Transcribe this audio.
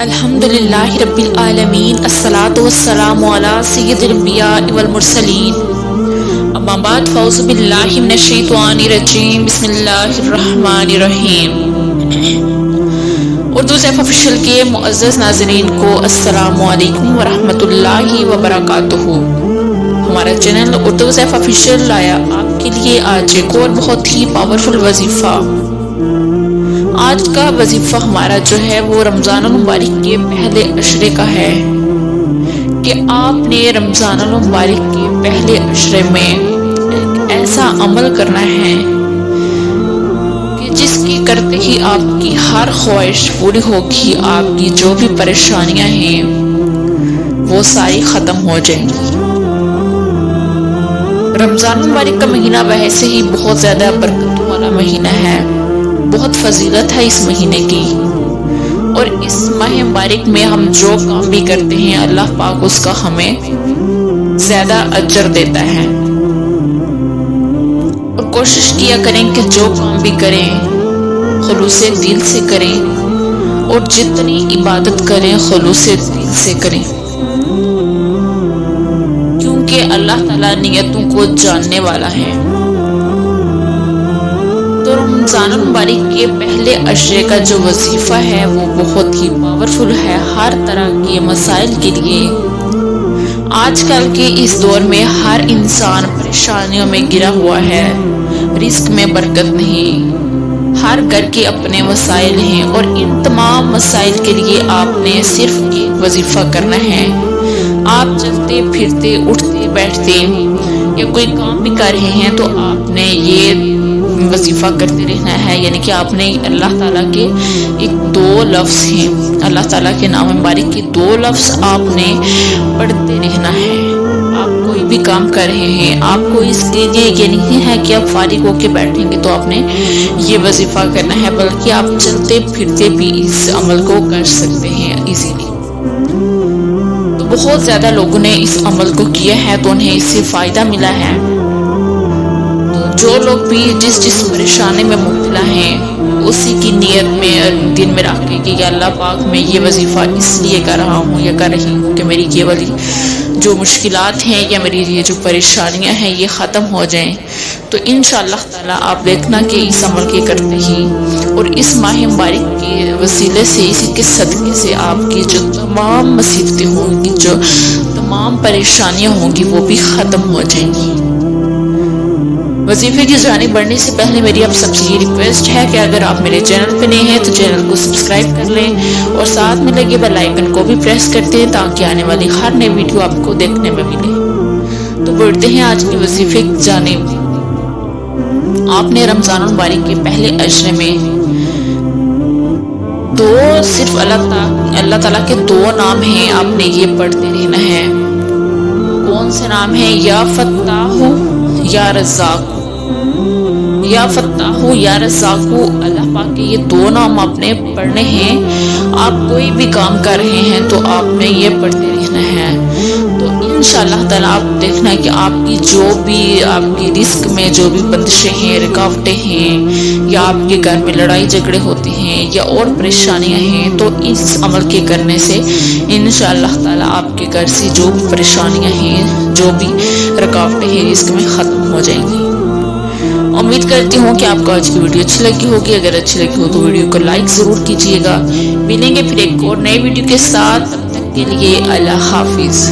الحمدللہ رب العالمین، الصلاۃ والسلام علی سید الانبیاء والمرسلین، اما بعد، فاعوذ باللہ من الشیطان الرجیم، بسم اللہ الرحمن الرحیم۔ اردو سیف آفیشیل کے معزز ناظرین کو السلام علیکم ورحمۃ اللہ وبرکاتہ۔ ہمارا چینل اردو سیف آفیشیل لایا آپ کے لیے آج ایک اور بہت ہی پاورفل وظیفہ۔ آج کا وظیفہ ہمارا جو ہے وہ رمضان المبارک کے پہلے عشرے کا ہے کہ آپ نے رمضان المبارک کے پہلے عشرے میں ایک ایسا عمل کرنا ہے کہ جس کی کرتے ہی آپ کی ہر خواہش پوری ہوگی، آپ کی جو بھی پریشانیاں ہیں وہ ساری ختم ہو جائیں گی۔ رمضان المبارک کا مہینہ ویسے ہی بہت زیادہ برکتوں والا مہینہ ہے، بہت فضیلت ہے اس مہینے کی، اور اس ماہ مبارک میں ہم جو کام بھی کرتے ہیں اللہ پاک اس کا ہمیں زیادہ اجر دیتا ہے۔ اور کوشش کیا کریں کہ جو کام بھی کریں خلوص دل سے کریں، اور جتنی عبادت کریں خلوص دل سے کریں، کیونکہ اللہ تعالیٰ نیتوں کو جاننے والا ہے۔ تو رمضان المبارک کے پہلے عشرے کا جو وظیفہ ہے وہ بہت ہی پاورفل ہے ہر طرح کے مسائل کے لیے۔ آج کل کے اس دور میں ہر انسان پریشانیوں میں گرا ہوا ہے، رزق میں برکت نہیں، ہر گھر کے اپنے مسائل ہیں، اور ان تمام مسائل کے لیے آپ نے صرف ایک وظیفہ کرنا ہے۔ آپ چلتے پھرتے اٹھتے بیٹھتے یا کوئی کام بھی کر رہے ہیں تو آپ نے یہ وظیفہ کرتے رہنا ہے، یعنی کہ آپ نے اللہ تعالیٰ کے ایک دو لفظ ہیں، اللہ تعالیٰ کے نام مبارک کے دو لفظ آپ نے پڑھتے رہنا ہے۔ آپ کوئی بھی کام کر رہے ہیں، آپ کو اس کے لیے یہ نہیں ہے کہ آپ فارغ ہو کے بیٹھیں گے تو آپ نے یہ وظیفہ کرنا ہے، بلکہ آپ چلتے پھرتے بھی اس عمل کو کر سکتے ہیں ایزیلی۔ تو بہت زیادہ لوگوں نے اس عمل کو کیا ہے تو انہیں اس سے فائدہ ملا ہے۔ جو لوگ بھی جس پریشانی میں مبتلا ہیں اسی کی نیت میں دل میں رکھ کے کہ اللہ پاک میں یہ وظیفہ اس لیے کر رہا ہوں یا کر رہی ہوں کہ میری یہ والی جو مشکلات ہیں یا میری یہ جو پریشانیاں ہیں یہ ختم ہو جائیں، تو انشاءاللہ تعالیٰ آپ دیکھنا کہ اس عمل کے کرتے ہی اور اس ماہ مبارک کے وسیلے سے، اسی کے صدقے سے آپ کی جو تمام مصیبتیں ہوں گی، جو تمام پریشانیاں ہوں گی وہ بھی ختم ہو جائیں گی۔ وظیفے کی جانب بڑھنے سے پہلے میری آپ سب سے یہ ریکویسٹ ہے کہ اگر آپ میرے چینل پہ نئے ہیں تو چینل کو سبسکرائب کر لیں، اور ساتھ میں لگے بیل آئیکن کو بھی پریس کرتے ہیں تاکہ آنے والی ہر نئی ویڈیو آپ کو دیکھنے میں ملے۔ تو بڑھتے ہیں آج کے وظیفے کی جانب۔ آپ نے رمضان المبارک کے پہلے عشرے میں صرف اللہ تعالیٰ کے دو نام ہیں، آپ نے یہ پڑھتے رہنا ہے۔ کون سے نام ہیں؟ یا فتاح یا رزاق، یا فتاح یا رزاق، اللہ پاک کے یہ دو نام آپ نے پڑھنے ہیں۔ آپ کوئی بھی کام کر رہے ہیں تو آپ نے یہ پڑھتے رہنا ہے، تو انشاءاللہ تعالیٰ آپ دیکھنا کہ آپ کی جو بھی آپ کی رزق میں جو بھی بندشیں ہیں، رکاوٹیں ہیں، یا آپ کے گھر میں لڑائی جھگڑے ہوتے ہیں یا اور پریشانیاں ہیں، تو اس عمل کے کرنے سے انشاءاللہ تعالیٰ آپ کے گھر سے جو بھی پریشانیاں ہیں، جو بھی رکاوٹیں ہیں رزق میں ختم ہو جائیں گی۔ امید کرتی ہوں کہ آپ کو آج کی ویڈیو اچھی لگی ہوگی۔ اگر اچھی لگی ہو تو ویڈیو کو لائک ضرور کیجیے گا۔ ملیں گے پھر ایک اور نئے ویڈیو کے ساتھ، تب تک کے لیے اللہ حافظ۔